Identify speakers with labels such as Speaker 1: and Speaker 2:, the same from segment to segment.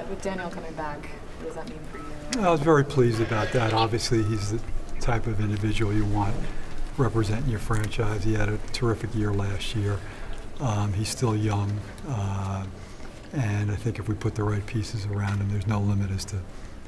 Speaker 1: with Daniel coming back, what does that mean for you?
Speaker 2: I was very pleased about that. Obviously, he's the type of individual you want representing your franchise. He had a terrific year last year. He's still young, and I think if we put the right pieces around him, there's no limit as to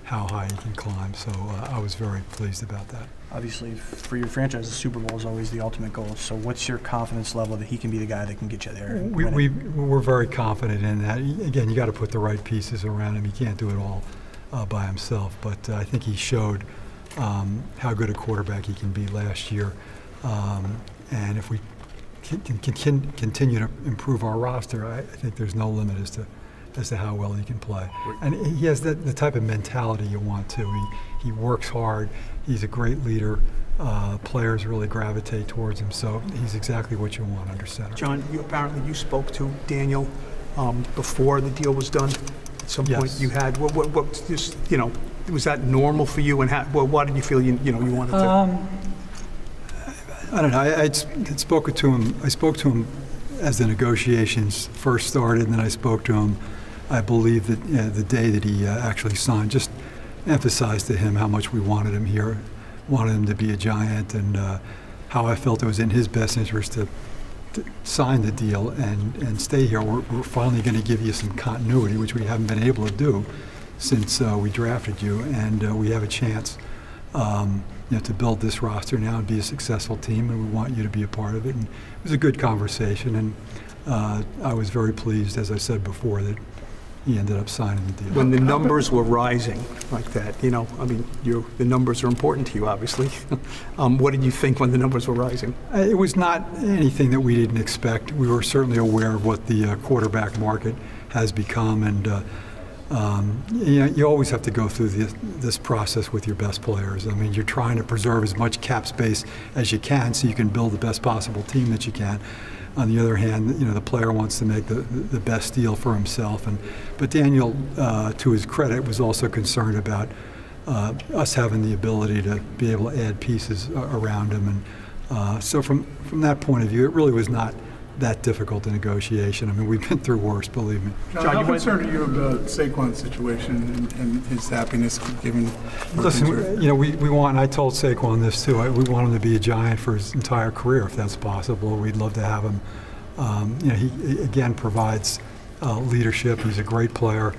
Speaker 2: how high he can climb. So I was very pleased about that.
Speaker 3: Obviously, for your franchise, the Super Bowl is always the ultimate goal. So what's your confidence level that he can be the guy that can get you there?
Speaker 2: We're very confident in that. Again, you got to put the right pieces around him. He can't do it all by himself. But I think he showed how good a quarterback he can be last year. And if we can continue to improve our roster, I think there's no limit as to how well he can play. And he has the type of mentality you want to. He works hard. He's a great leader. Players really gravitate towards him. So he's exactly what you want under center.
Speaker 4: John, apparently you spoke to Daniel before the deal was done. At some point you had, what just, was that normal for you, and why did you feel you wanted to?
Speaker 2: I don't know. I spoke to him. I spoke to him as the negotiations first started, and then I spoke to him, I believe, that the day that he actually signed. Just emphasized to him how much we wanted him here, wanted him to be a Giant, and how I felt it was in his best interest to sign the deal and stay here. We're finally going to give you some continuity, which we haven't been able to do since we drafted you, and we have a chance to build this roster now and be a successful team, and we want you to be a part of it. And it was a good conversation, and I was very pleased, as I said before, that he ended up signing the deal.
Speaker 4: When the numbers were rising like that, the numbers are important to you, obviously. What did you think when the numbers were rising?
Speaker 2: It was not anything that we didn't expect. We were certainly aware of what the quarterback market has become, and you always have to go through this process with your best players. I mean, you're trying to preserve as much cap space as you can so you can build the best possible team that you can. On the other hand, the player wants to make the best deal for himself. But Daniel, to his credit, was also concerned about us having the ability to be able to add pieces around him. And so from that point of view, it really was not that difficult a negotiation. I mean, we've been through worse, believe me.
Speaker 5: John, how concerned are you about Saquon's situation and his happiness given?
Speaker 2: Listen, we want, and I told Saquon this too, we want him to be a Giant for his entire career if that's possible. We'd love to have him. He again provides leadership. He's a great player.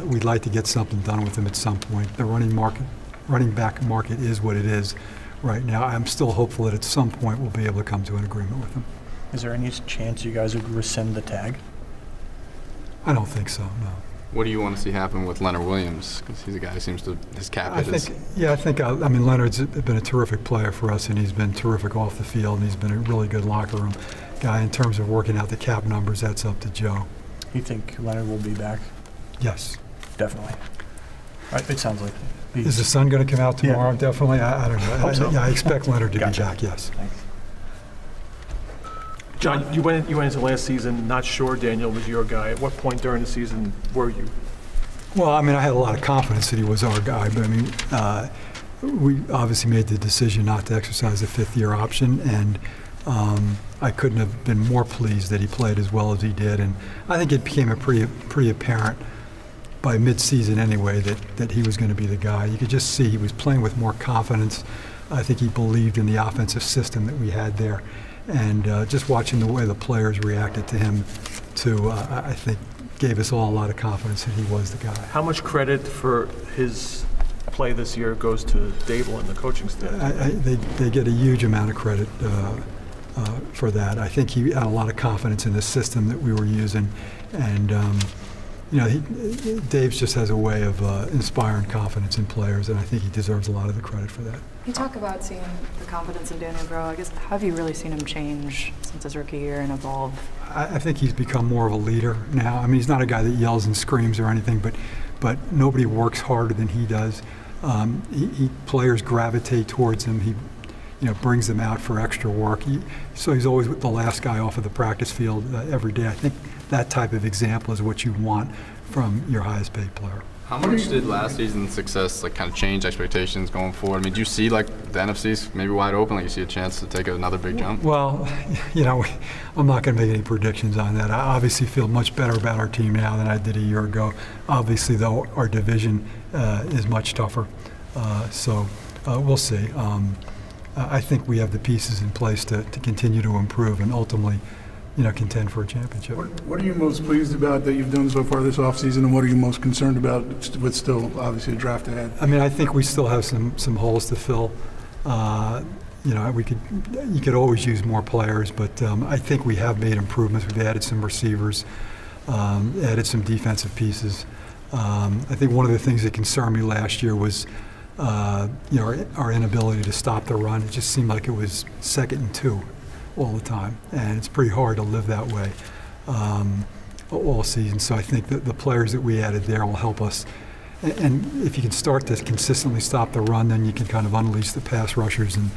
Speaker 2: We'd like to get something done with him at some point. The running back market is what it is right now. I'm still hopeful that at some point we'll be able to come to an agreement with him.
Speaker 3: Is there any chance you guys would rescind the tag?
Speaker 2: I don't think so, no.
Speaker 6: What do you want to see happen with Leonard Williams? Because he's a guy who seems to, his cap hit is...
Speaker 2: I mean, Leonard's been a terrific player for us, and he's been terrific off the field, and he's been a really good locker room guy. In terms of working out the cap numbers, that's up to Joe.
Speaker 3: You think Leonard will be back?
Speaker 2: Yes.
Speaker 3: Definitely. It sounds like it.
Speaker 2: Is the sun going to come out tomorrow? Yeah. Definitely. I don't know.
Speaker 3: Hope so.
Speaker 2: I expect Leonard to be back, yes.
Speaker 3: Thanks.
Speaker 7: John, you went into last season not sure Daniel was your guy. At what point during the season were you?
Speaker 2: Well, I mean, I had a lot of confidence that he was our guy, but I mean, we obviously made the decision not to exercise the fifth-year option, and I couldn't have been more pleased that he played as well as he did. And I think it became pretty apparent by mid-season anyway that he was going to be the guy. You could just see he was playing with more confidence. I think he believed in the offensive system that we had there. And just watching the way the players reacted to him, too, I think gave us all a lot of confidence that he was the guy.
Speaker 7: How much credit for his play this year goes to Dable and the coaching staff?
Speaker 2: They get a huge amount of credit for that. I think he had a lot of confidence in the system that we were using, and Dave just has a way of inspiring confidence in players, and I think he deserves a lot of the credit for that.
Speaker 1: You talk about seeing the confidence in Daniel grow. I guess, have you really seen him change since his rookie year and evolve?
Speaker 2: I think he's become more of a leader now. I mean, he's not a guy that yells and screams or anything, but nobody works harder than he does. Players gravitate towards him. He brings them out for extra work. So he's always the last guy off of the practice field every day. I think that type of example is what you want from your highest paid player.
Speaker 6: How much did last season's success like kind of change expectations going forward? I mean, do you see like the NFC's maybe wide open, like you see a chance to take another big jump?
Speaker 2: Well, you know, I'm not going to make any predictions on that. I obviously feel much better about our team now than I did a year ago. Obviously, though, our division is much tougher, so we'll see. I think we have the pieces in place to continue to improve and ultimately, you know, contend for a championship.
Speaker 5: What are you most pleased about that you've done so far this offseason, and what are you most concerned about with still obviously a draft ahead?
Speaker 2: I mean, I think we still have some holes to fill. You know, you could always use more players, but I think we have made improvements. We've added some receivers, added some defensive pieces. I think one of the things that concerned me last year was you know, our inability to stop the run. It just seemed like it was 2nd and 2 all the time, and it's pretty hard to live that way all season. So I think that the players that we added there will help us. And if you can start to consistently stop the run, then you can kind of unleash the pass rushers, and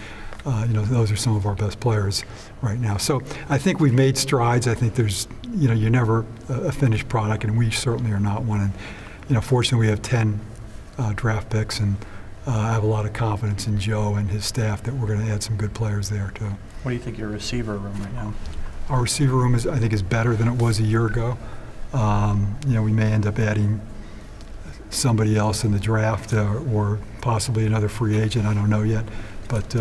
Speaker 2: you know, those are some of our best players right now. So I think we've made strides. I think there's, you know, you're never a finished product, and we certainly are not one. And you know, fortunately, we have 10 draft picks, and I have a lot of confidence in Joe and his staff that we're going to add some good players there too.
Speaker 3: What do you think your receiver room right now?
Speaker 2: Our receiver room I think is better than it was a year ago. You know, we may end up adding somebody else in the draft or possibly another free agent. I don't know yet, but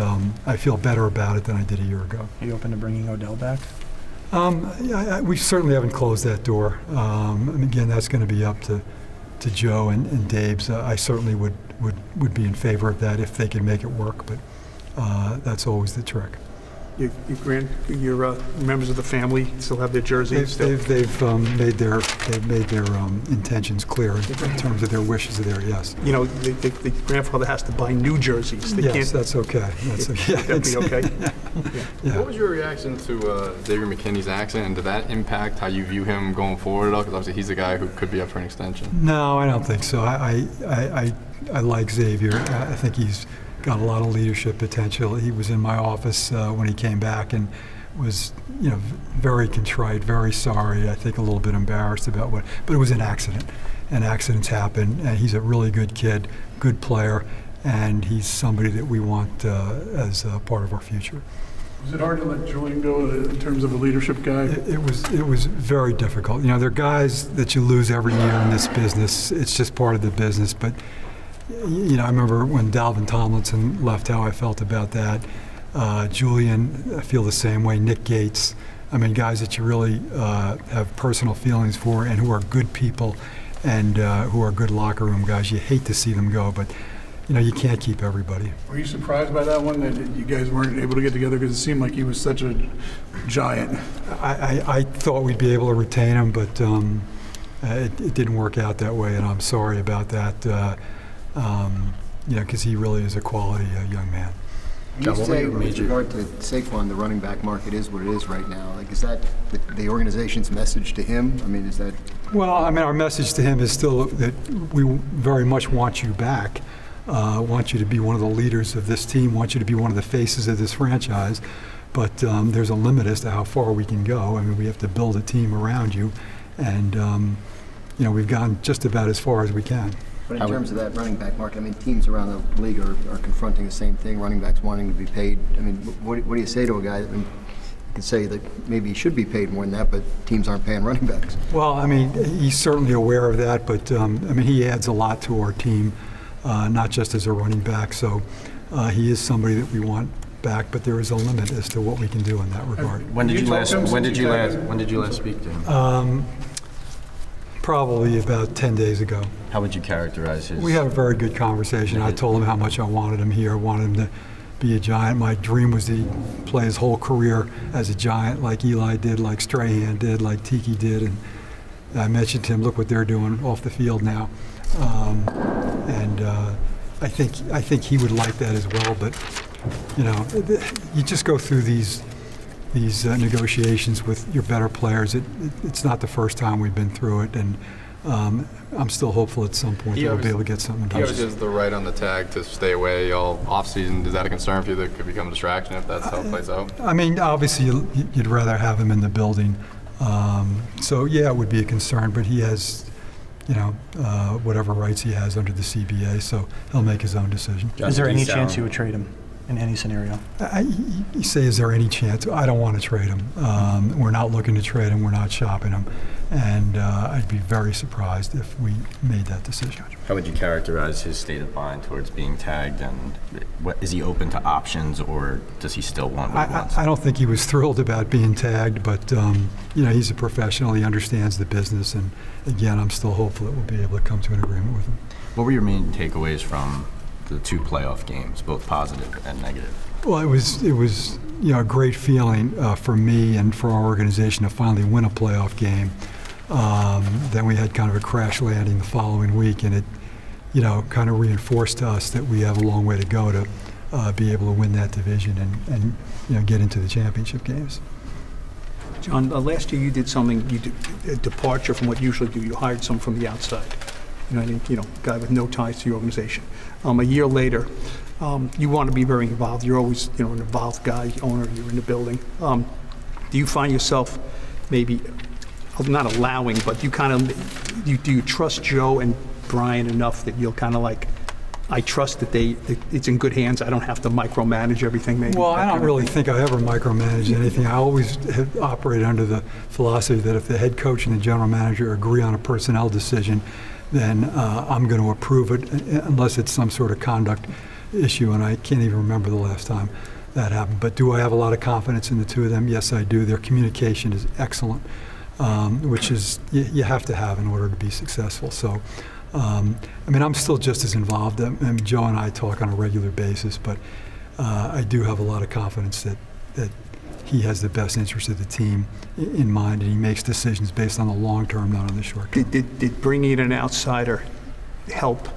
Speaker 2: I feel better about it than I did a year ago.
Speaker 3: Are you open to bringing Odell back?
Speaker 2: Yeah, we certainly haven't closed that door. And again, that's going to be up to Joe and Dave's. I certainly would be in favor of that if they can make it work, but that's always the trick.
Speaker 4: Your members of the family still have their jerseys?
Speaker 2: They've made their intentions clear in terms of their wishes there. Yes.
Speaker 4: You know, the grandfather has to buy new jerseys. They
Speaker 2: yes,
Speaker 4: can't,
Speaker 2: that's okay. That's okay.
Speaker 4: that'd be okay.
Speaker 2: Yeah.
Speaker 6: What was your reaction to Xavier McKinney's accident, and did that impact how you view him going forward at all? Because obviously he's a guy who could be up for an extension.
Speaker 2: No, I don't think so. I like Xavier. I think he's got a lot of leadership potential. He was in my office when he came back and was, you know, very contrite, very sorry. I think a little bit embarrassed about but it was an accident, and accidents happen. And he's a really good kid, good player, and he's somebody that we want as part of our future.
Speaker 5: Was it hard to let Julian go in terms of a leadership guy?
Speaker 2: It was very difficult. You know, there are guys that you lose every year in this business. It's just part of the business, but you know, I remember when Dalvin Tomlinson left, how I felt about that. Julian, I feel the same way. Nick Gates. I mean, guys that you really have personal feelings for and who are good people and who are good locker room guys. You hate to see them go, but you know, you can't keep everybody.
Speaker 5: Were you surprised by that one, that you guys weren't able to get together because it seemed like he was such a giant?
Speaker 2: I thought we'd be able to retain him, but it didn't work out that way, and I'm sorry about that. You know, because he really is a quality young man.
Speaker 8: You say with regard to Saquon, the running back market is what it is right now. Like, is that the organization's message to him? I mean, is that?
Speaker 2: Well, I mean, our message to him is still that we very much want you back, want you to be one of the leaders of this team, want you to be one of the faces of this franchise, but there's a limit as to how far we can go. I mean, we have to build a team around you, and you know, we've gone just about as far as we can.
Speaker 8: But in terms of that running back market, I mean, teams around the league are confronting the same thing, running backs wanting to be paid. I mean, what do you say to a guy that, I mean, you could say that maybe he should be paid more than that, but teams aren't paying running backs?
Speaker 2: Well, I mean, he's certainly aware of that, but I mean, he adds a lot to our team, not just as a running back. So he is somebody that we want back, but there is a limit as to what we can do in that regard.
Speaker 9: When did you last speak to him?
Speaker 2: Probably about 10 days ago.
Speaker 9: How would you characterize his?
Speaker 2: We had a very good conversation. I told him how much I wanted him here. I wanted him to be a Giant. My dream was to play his whole career as a Giant, like Eli did, like Strahan did, like Tiki did. And I mentioned to him, look what they're doing off the field now. And I think he would like that as well. But you know, you just go through these negotiations with your better players. It's not the first time we've been through it, and I'm still hopeful at some point that we'll be able to get something done.
Speaker 6: He always has the right on the tag to stay away all off-season. Is that a concern for you that could become a distraction if that's how it plays out?
Speaker 2: I mean, obviously you'd rather have him in the building. So yeah, it would be a concern, but he has whatever rights he has under the CBA. So he'll make his own decision.
Speaker 3: Is there any chance you would trade him in any scenario?
Speaker 2: You say, is there any chance? I don't want to trade him. We're not looking to trade him. We're not shopping him. And I'd be very surprised if we made that decision.
Speaker 9: How would you characterize his state of mind towards being tagged, and is he open to options, or does he still want what he wants?
Speaker 2: I don't think he was thrilled about being tagged, but he's a professional. He understands the business, and again, I'm still hopeful that we'll be able to come to an agreement with him.
Speaker 9: What were your main takeaways from the 2 playoff games, both positive and negative?
Speaker 2: Well, it was a great feeling for me and for our organization to finally win a playoff game. Then we had kind of a crash landing the following week, and it kind of reinforced to us that we have a long way to go to be able to win that division and get into the championship games.
Speaker 4: John, last year you did something, you did a departure from what you usually do. You hired someone from the outside. A guy with no ties to your organization. A year later, you want to be very involved. You're always, an involved guy, owner. You're in the building. Do you find yourself maybe not allowing, but do you trust Joe and Brian enough that you'll kind of like, I trust that it's in good hands. I don't have to micromanage everything. Maybe.
Speaker 2: Well, I don't really think I ever micromanage anything. I always have operated under the philosophy that if the head coach and the general manager agree on a personnel decision, then I'm going to approve it unless it's some sort of conduct issue, and I can't even remember the last time that happened. But do I have a lot of confidence in the 2 of them? Yes, I do. Their communication is excellent, which is you have to have in order to be successful. So, I'm still just as involved. Joe and I talk on a regular basis, but I do have a lot of confidence that he has the best interest of the team in mind, and he makes decisions based on the long term, not on the short term.
Speaker 4: Did bringing in an outsider help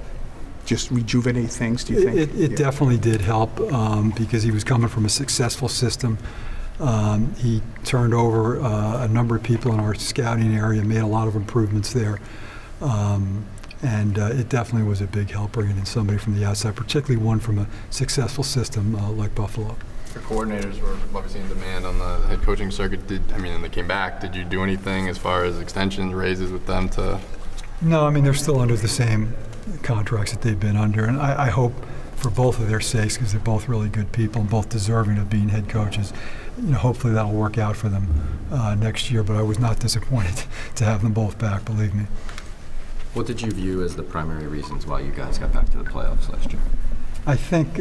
Speaker 4: just rejuvenate things, do you think?
Speaker 2: It definitely did help because he was coming from a successful system. He turned over a number of people in our scouting area, made a lot of improvements there. And it definitely was a big help bringing in somebody from the outside, particularly one from a successful system like Buffalo.
Speaker 6: The coordinators were obviously in demand on the head coaching circuit. And they came back. Did you do anything as far as extensions, raises with them to?
Speaker 2: No, they're still under the same contracts that they've been under, and I hope for both of their sakes, because they're both really good people and both deserving of being head coaches. Hopefully that'll work out for them next year. But I was not disappointed to have them both back. Believe me.
Speaker 9: What did you view as the primary reasons why you guys got back to the playoffs last year?
Speaker 2: I think,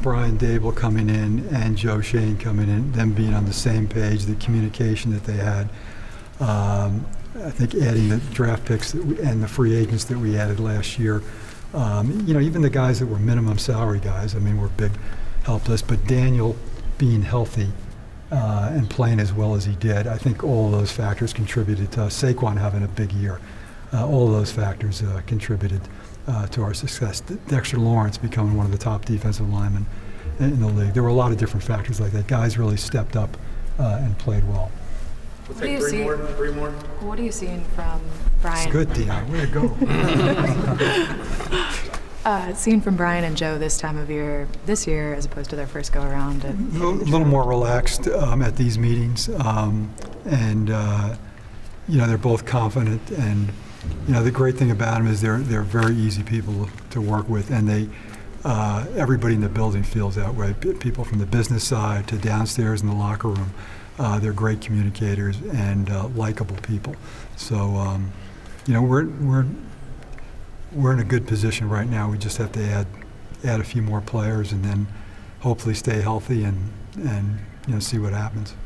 Speaker 2: Brian Dable coming in and Joe Shane coming in, them being on the same page, the communication that they had. I think adding the draft picks and the free agents that we added last year. Even the guys that were minimum salary guys, were big, helped us. But Daniel being healthy and playing as well as he did, I think all of those factors contributed to us. Saquon having a big year. All of those factors contributed to our success. Dexter Lawrence becoming one of the top defensive linemen in the league. There were a lot of different factors like that. Guys really stepped up and played well.
Speaker 1: What do you see? What are you seeing from Brian?
Speaker 2: It's good, Dion. Way to go.
Speaker 1: Seeing from Brian and Joe this time of year, this year, as opposed to their first go around.
Speaker 2: A little more relaxed at these meetings, and they're both confident. And the great thing about them is they're very easy people to work with, and everybody in the building feels that way. People from the business side to downstairs in the locker room. They're great communicators and likable people. So, we're in a good position right now. We just have to add a few more players and then hopefully stay healthy and see what happens.